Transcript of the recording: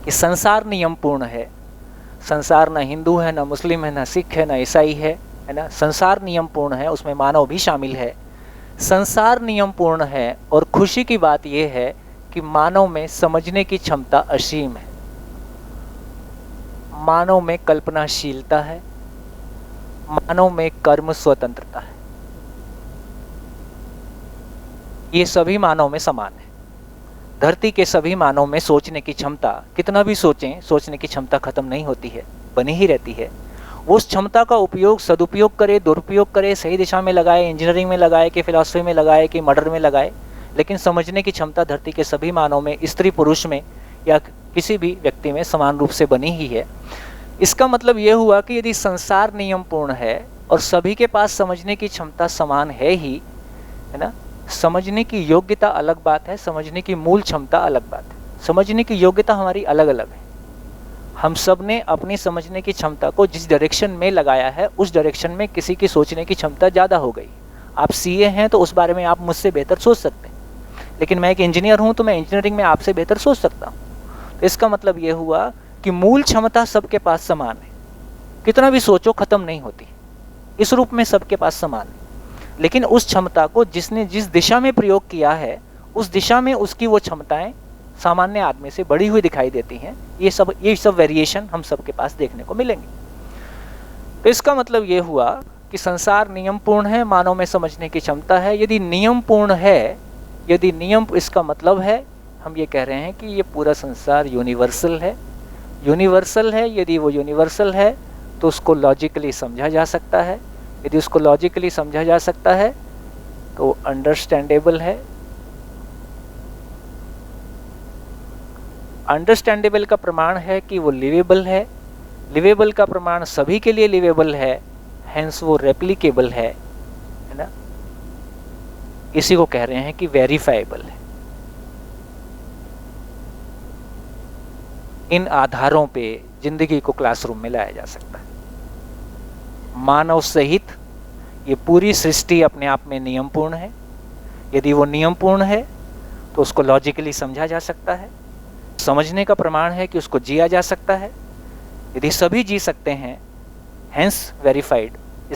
कि संसार नियम पूर्ण है। संसार ना हिंदू है, ना मुस्लिम है, ना सिख है, ना ईसाई है ना। संसार नियम पूर्ण है, उसमें मानव भी शामिल है। संसार नियम पूर्ण है और खुशी की बात यह है कि मानव में समझने की क्षमता असीम है। मानव में कल्पनाशीलता है, मानव में कर्म स्वतंत्रता है। ये सभी मानव में समान है। धरती के सभी मानव में सोचने की क्षमता, कितना भी सोचें, सोचने की क्षमता खत्म नहीं होती है, बनी ही रहती है। वो उस क्षमता का उपयोग सदुपयोग करे, दुरुपयोग करे, सही दिशा में लगाए, इंजीनियरिंग में लगाए कि फिलॉसफी में लगाए कि मर्डर में लगाए, लेकिन समझने की क्षमता धरती के सभी मानव में, स्त्री पुरुष में या किसी भी व्यक्ति में समान रूप से बनी ही है। इसका मतलब ये हुआ कि यदि संसार नियम पूर्ण है और सभी के पास समझने की क्षमता समान है ही, है ना। समझने की योग्यता अलग बात है, समझने की मूल क्षमता अलग बात है। समझने की योग्यता हमारी अलग अलग है। हम सब ने अपनी समझने की क्षमता को जिस डायरेक्शन में लगाया है, उस डायरेक्शन में किसी की सोचने की क्षमता ज़्यादा हो गई। आप सीए हैं तो उस बारे में आप मुझसे बेहतर सोच सकते हैं, लेकिन मैं एक इंजीनियर हूँ तो मैं इंजीनियरिंग में आपसे बेहतर सोच सकता हूँ। तो इसका मतलब ये हुआ कि मूल क्षमता सबके पास समान है, कितना भी सोचो खत्म नहीं होती, इस रूप में सबके पास समान है। लेकिन उस क्षमता को जिसने जिस दिशा में प्रयोग किया है, उस दिशा में उसकी वो क्षमताएं सामान्य आदमी से बढ़ी हुई दिखाई देती हैं। ये सब वेरिएशन हम सबके पास देखने को मिलेंगे। तो इसका मतलब ये हुआ कि संसार नियम पूर्ण है, मानव में समझने की क्षमता है। यदि नियम पूर्ण है, यदि नियम, इसका मतलब है हम ये कह रहे हैं कि ये पूरा संसार यूनिवर्सल है। यूनिवर्सल है, यदि वो यूनिवर्सल है तो उसको लॉजिकली समझा जा सकता है। यदि उसको लॉजिकली समझा जा सकता है तो अंडरस्टैंडेबल है। अंडरस्टैंडेबल का प्रमाण है कि वो लिवेबल है। लिवेबल का प्रमाण सभी के लिए लिवेबल है, हेंस वो रेप्लिकेबल है ना। इसी को कह रहे हैं कि वेरीफाइबल है। इन आधारों पे जिंदगी को क्लासरूम में लाया जा सकता है। मानव सहित ये पूरी सृष्टि अपने आप में नियमपूर्ण है। यदि वो नियमपूर्ण है तो उसको लॉजिकली समझा जा सकता है। समझने का प्रमाण है कि उसको जिया जा सकता है। यदि सभी जी सकते हैं, हेंस वेरीफाइड,